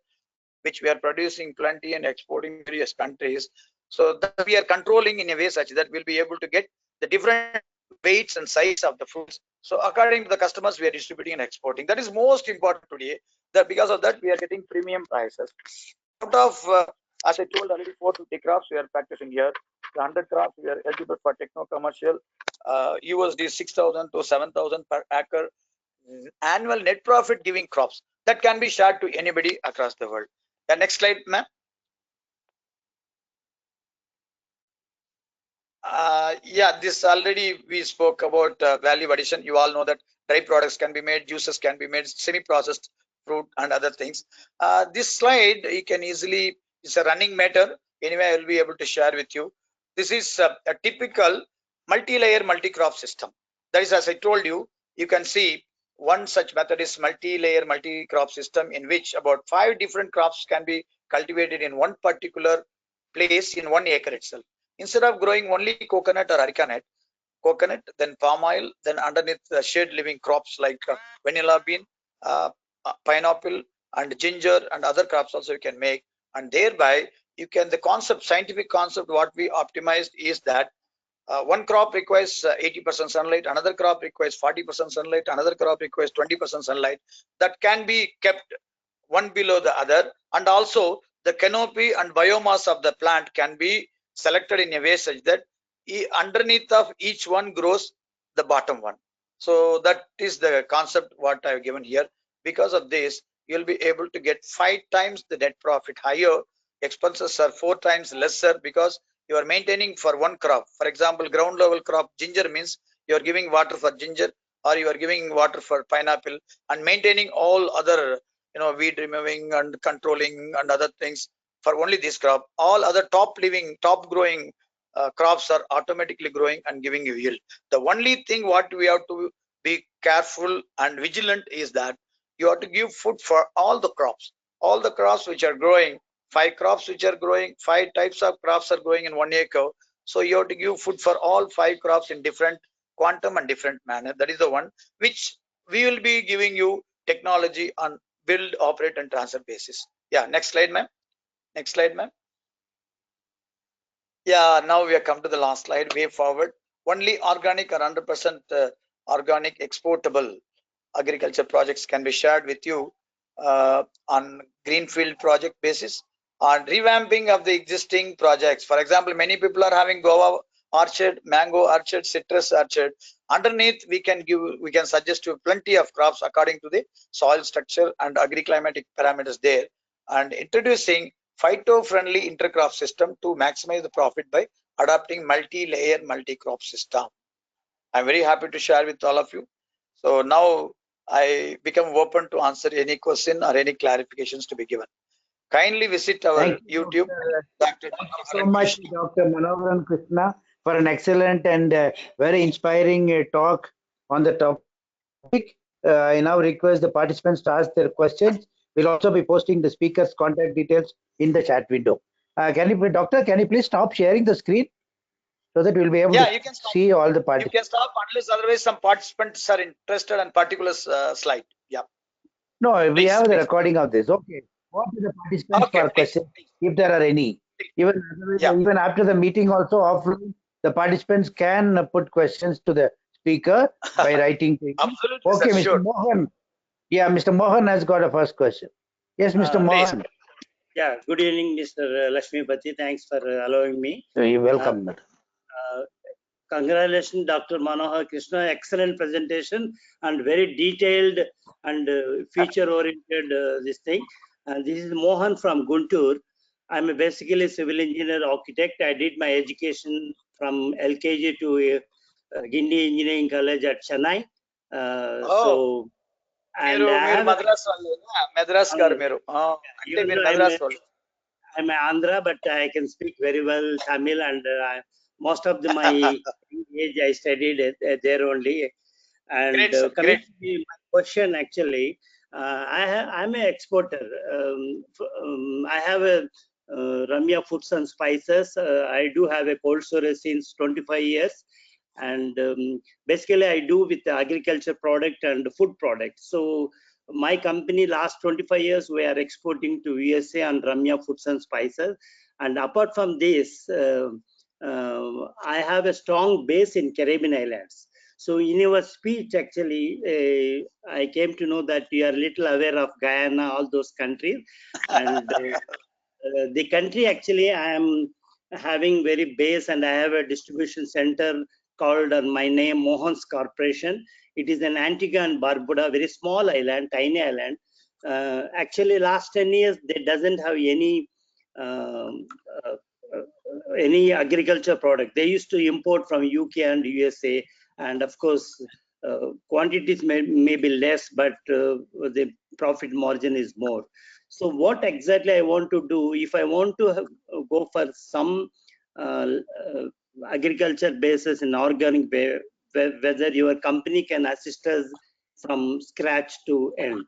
which we are producing plenty and exporting various countries. So that we are controlling in a way such that we'll be able to get the different weights and size of the fruits. So according to the customers, we are distributing and exporting. That is most important today. That because of that, we are getting premium prices. Out of, as I told already, 450 crops we are practicing here. The 100 crops we are eligible for techno commercial. USD 6,000 to 7,000 per acre annual net profit giving crops that can be shared to anybody across the world. The next slide, ma'am. Yeah, this already we spoke about value addition. You all know that dry products can be made, juices can be made, semi-processed fruit and other things. This slide you can easily, it's a running matter. Anyway, I will be able to share with you. This is a typical multi-layer multi-crop system. That is, as I told you, you can see one such method is multi-layer multi-crop system, in which about 5 different crops can be cultivated in one particular place in 1 acre itself. Instead of growing only coconut or coconut, then palm oil, then underneath the shade living crops like vanilla bean, uh, pineapple, and ginger, and other crops also you can make. And thereby, you can, the concept, scientific concept, what we optimized is that one crop requires 80% sunlight, another crop requires 40% sunlight, another crop requires 20% sunlight. That can be kept one below the other, and also the canopy and biomass of the plant can be selected in a way such that underneath of each one grows the bottom one. So that is the concept what I have given here. Because of this, you'll be able to get 5 times the net profit higher. Expenses are 4 times lesser because you are maintaining for one crop. For example, ground level crop ginger means you are giving water for ginger, or you are giving water for pineapple, and maintaining all other, weed removing and controlling and other things for only this crop. All other top growing crops are automatically growing and giving you yield. The only thing what we have to be careful and vigilant is that you have to give food for all the crops which are growing. 5 crops which are growing, 5 types of crops are growing in 1 acre. So you have to give food for all 5 crops in different quantum and different manner. That is the one which we will be giving you technology on build, operate, and transfer basis. Yeah, next slide, ma'am. Next slide, ma'am. Yeah, now we have come to the last slide, way forward. Only organic or 100% organic exportable agriculture projects can be shared with you on greenfield project basis, on revamping of the existing projects. For example, many people are having guava orchard, mango orchard, citrus orchard. Underneath, we can suggest you plenty of crops according to the soil structure and agri-climatic parameters there, and introducing phyto-friendly intercrop system to maximize the profit by adopting multi-layer multi-crop system. I'm very happy to share with all of you. So now I become open to answer any question or any clarifications to be given. Kindly visit our YouTube. Thank you so much, Dr. Manoharan Krishna, for an excellent and very inspiring talk on the topic. I now request the participants to ask their questions. We'll also be posting the speaker's contact details in the chat window. Doctor, can you please stop sharing the screen so that we'll be able to see all the participants? You can stop unless otherwise some participants are interested in particular slide. Yeah. No, we have the recording of this. Okay. What are the participants for questions, if there are any? Even after the meeting also offline, the participants can put questions to the speaker by writing to him. Absolutely, okay, sir, Mr. Sure. Mohan. Yeah, Mr. Mohan has got a first question. Yes, Mr. Mohan. Yeah, good evening, Mr. Lakshmipati. Thanks for allowing me. You're welcome. Congratulations, Dr. Manohar Krishna. Excellent presentation and very detailed and feature-oriented this thing. And this is Mohan from Guntur. I'm basically a civil engineer architect. I did my education from LKG to Guindy Engineering College at Chennai. So, and I have Madras I'm Andhra, but I can speak very well Tamil, and most of my age I studied there only. And coming to my question, actually, I'm an exporter. I have a Ramya Foods and Spices. I do have a cold storage since 25 years. And basically, I do with the agriculture product and food product. So my company last 25 years we are exporting to USA and Ramya Foods and Spices. And apart from this, I have a strong base in Caribbean Islands. So in your speech, actually, I came to know that you are little aware of Guyana, all those countries. And the country, actually, I am having very base, and I have a distribution center called my name, Mohan's Corporation. It is an Antigua and Barbuda, very small island, tiny island. Actually, last 10 years, they doesn't have any any agriculture product. They used to import from UK and USA, and of course, quantities may be less, but the profit margin is more. So what exactly I want to do, if I want to go for some agriculture basis in organic way, whether your company can assist us from scratch to end?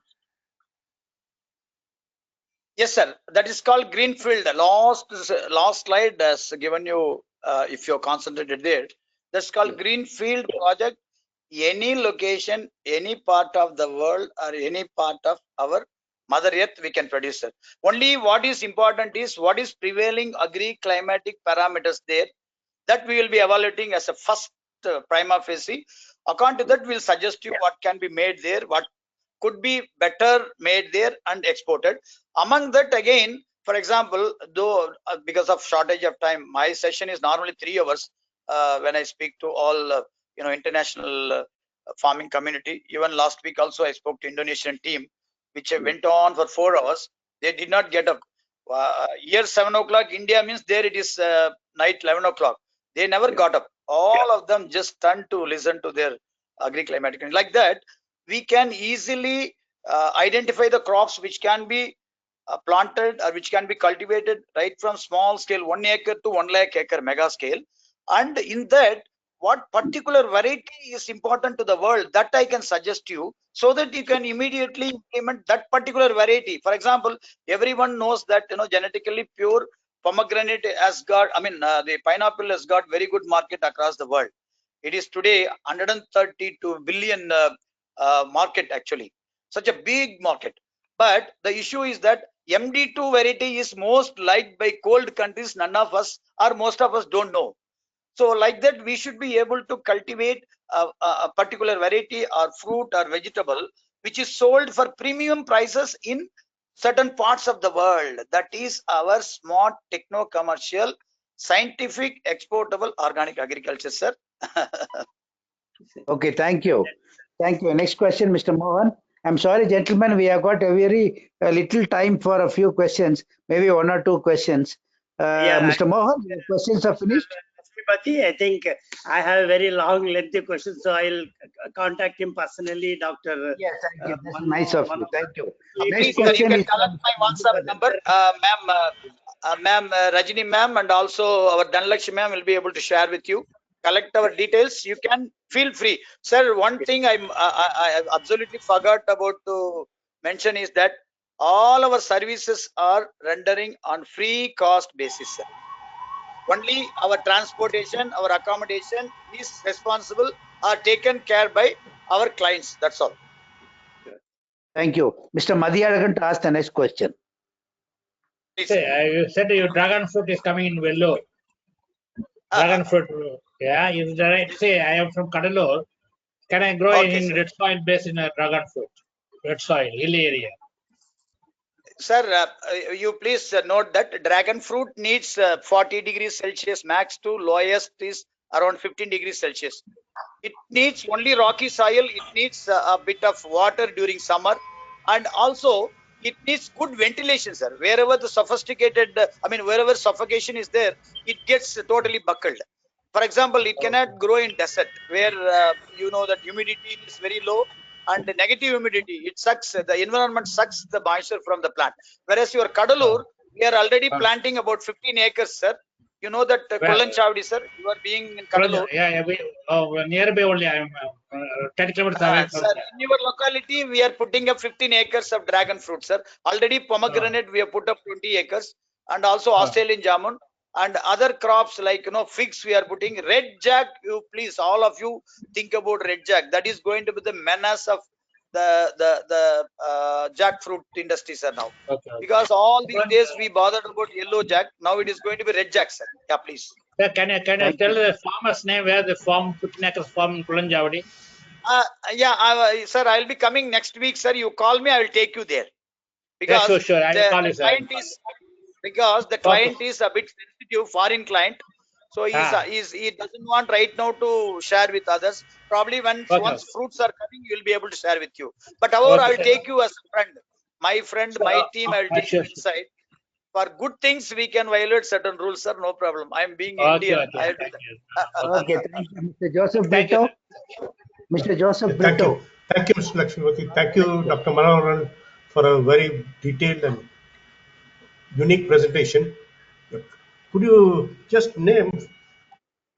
Yes, sir. That is called greenfield. Last slide has given you, if you're concentrated there, that's called greenfield project. Any location, any part of the world, or any part of our Mother Earth, we can produce it. Only what is important is what is prevailing agri-climatic parameters there. That we will be evaluating as a first prima facie. According to that, we'll suggest you what can be made there, what could be better made there and exported. Among that, again, for example, though because of shortage of time, my session is normally 3 hours when I speak to all international farming community. Even last week also I spoke to Indonesian team, which went on for 4 hours. They did not get up. Here 7 o'clock India means there it is night 11 o'clock. They never got up. All of them just turned to listen to their agri-climatic. Like that, we can easily identify the crops which can be planted or which can be cultivated right from small scale 1 acre to 1 lakh acre mega scale, and in that what particular variety is important to the world, that I can suggest you, so that you can immediately implement that particular variety. For example, everyone knows that genetically pure pomegranate has got, the pineapple has got very good market across the world. It is today 132 billion market, actually such a big market. But the issue is that MD2 variety is most liked by cold countries. None of us or most of us don't know. So like that, we should be able to cultivate a particular variety or fruit or vegetable which is sold for premium prices in certain parts of the world. That is our smart techno commercial scientific exportable organic agriculture, sir. Okay, thank you. Thank you. Next question, Mr. Mohan. I'm sorry, gentlemen, we have got a very little time for a few questions, maybe 1 or 2 questions. Mr. Mohan, your questions are finished? I think I have a very long, lengthy question, so I'll contact him personally, Dr. Yes, thank you. That's nice of you. Thank you. Please, sir, you can collect my WhatsApp number, ma'am Rajini ma'am, and also our Dhanlakshmi ma'am will be able to share with you. Collect our details. You can feel free, sir. One thing I absolutely forgot about to mention is that all our services are rendering on free cost basis, sir. Only our transportation, our accommodation is responsible or taken care by our clients. That's all. Thank you. Mr. Madhyadagan to ask the next question. Say, you said your dragon fruit is coming in Vellore. Dragon fruit, yeah. Is that right? Say, I am from Kadalur. Can I grow in red soil based in a dragon fruit? Red soil, hilly area. Sir, you please note that dragon fruit needs 40 degrees Celsius max to lowest is around 15 degrees Celsius. It needs only rocky soil. It needs a bit of water during summer, and also it needs good ventilation, sir. Wherever the sophisticated, wherever suffocation is there, it gets totally buckled. For example, it cannot grow in desert where you know that humidity is very low and the negative humidity. It sucks, the environment sucks the moisture from the plant. Whereas your Kadalur, we are already planting about 15 acres, sir. You know that Kullan Chavdi, sir. You are being in Kadalur. Yeah, we nearby only. I am 10 kilometers away from sir, in your locality, we are putting up 15 acres of dragon fruit, sir. Already pomegranate, we have put up 20 acres, and also Australian jamun and other crops like figs. We are putting red jack. You please, all of you, think about red jack. That is going to be the menace of the jackfruit industry, sir. Now, because all these days we bothered about yellow jack. Now it is going to be red jack, sir. Yeah, please. Sir, can I tell the farmer's name where the farm 15 acres farm in Kullan Chavdi? Sir, I'll be coming next week, sir. You call me, I will take you there. Because yeah, sure. I will call you, sir. Because the client is a bit sensitive, foreign client. So he doesn't want right now to share with others. Probably once fruits are coming, you will be able to share with you. But however, I will take you as a friend. My friend, my team, I will take you inside For good things, we can violate certain rules, sir. No problem. I am being Okay, Indian. okay. I will Thank do you. that. Okay, thank you, Mr. Joseph Thank you. Brito. Mr. Joseph Thank Brito. you. Thank you, Mr. Lakshmipati. Thank you, Dr. Manoharan, for a very detailed and unique presentation. Could you just name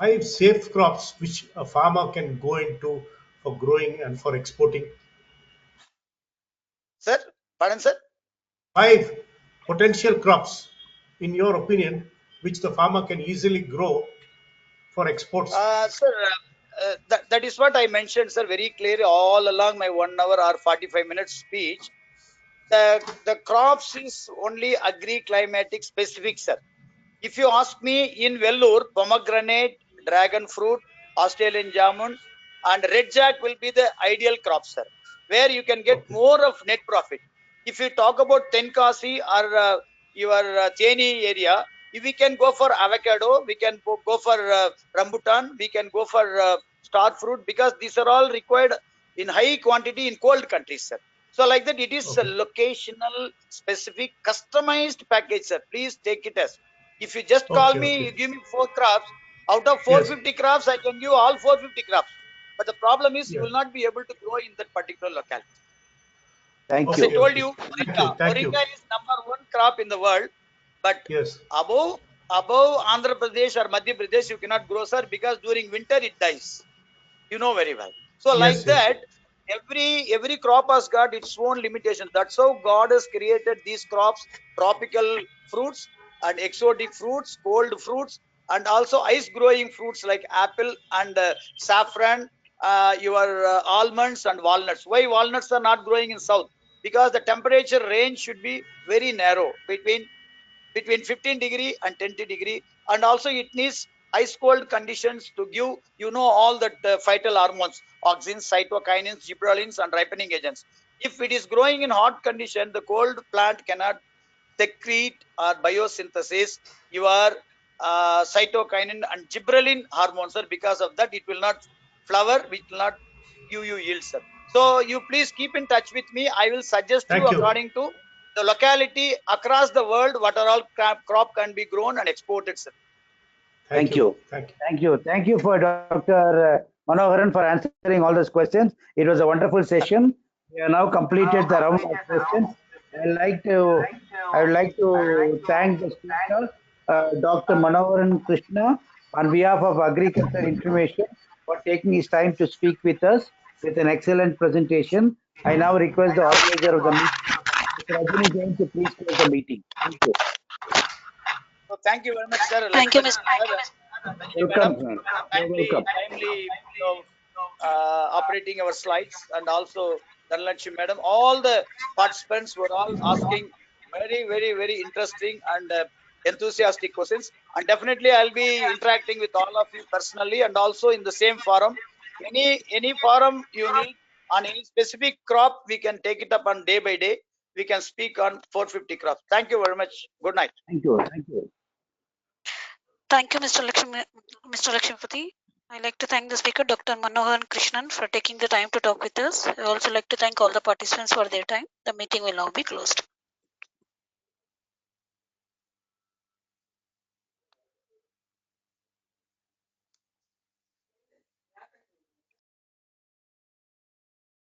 5 safe crops which a farmer can go into for growing and for exporting? Sir, pardon, sir. 5 potential crops, in your opinion, which the farmer can easily grow for exports. Sir, that is what I mentioned, sir, very clearly all along my 1 hour or 45 minutes speech. The crops is only agri-climatic specific, sir. If you ask me, in Vellore, pomegranate, dragon fruit, Australian jamun, and red jack will be the ideal crop, sir, where you can get Okay. more of net profit. If you talk about Tenkasi or your Theni area, if we can go for avocado, we can go for rambutan, we can go for star fruit, because these are all required in high quantity in cold countries, sir. So like that, it is a Okay. locational specific customized package, sir. Please take it as. If you just call Okay. me, you Okay. give me 4 crops, out of Yes. 450 crops, I can give all 450 crops. But the problem is you Yeah. will not be able to grow in that particular locality. Thank As I Okay. you. told Okay. you, Thank you. Thank you. moringa is #1 crop in the world, but Yes. above Andhra Pradesh or Madhya Pradesh, you cannot grow, sir, because during winter it dies. You know very well. So like Yes. Yes. that, every crop has got its own limitation. That's how God has created these crops: tropical fruits and exotic fruits, cold fruits, and also ice growing fruits like apple and saffron, your almonds and walnuts. Why walnuts are not growing in south? Because the temperature range should be very narrow, between 15 degree and 20 degree, and also it needs ice cold conditions to give all that phytal hormones, auxins, cytokinins, gibberellins, and ripening agents. If it is growing in hot condition, the cold plant cannot secrete or biosynthesis your cytokinin and gibberellin hormones, sir. Because of that, it will not flower, which will not give you yield, sir. So you please keep in touch with me. I will suggest you Thank you. according to the locality across the world what are all crop can be grown and exported, sir. Thank you. Thank you. Thank you. Thank you for Dr. Manoharan for answering all those questions. It was a wonderful session. We have now completed the round of questions. I would like to thank the speaker, Dr. Manoharan Krishna, on behalf of Agriculture Information, for taking his time to speak with us with an excellent presentation. I now request the organizer of the meeting, Mr. Rajini Jain, to please close the meeting. Thank you. So thank you very much, sir. Thank you, Lakshmi Mr. sir, Rajini madam, Welcome, sir. You're welcome. timely operating our slides, and also Dhanlakshmi madam. All the participants were all asking very, very, very interesting and enthusiastic questions. And definitely, I'll be interacting with all of you personally, and also in the same forum. Any forum you need on any specific crop, we can take it up on day by day. We can speak on 450 crops. Thank you very much. Good night. Thank you. Thank you. Thank you, Mr. Lakshmipati. I'd like to thank the speaker, Dr. Manoharan Krishnan, for taking the time to talk with us. I also like to thank all the participants for their time. The meeting will now be closed.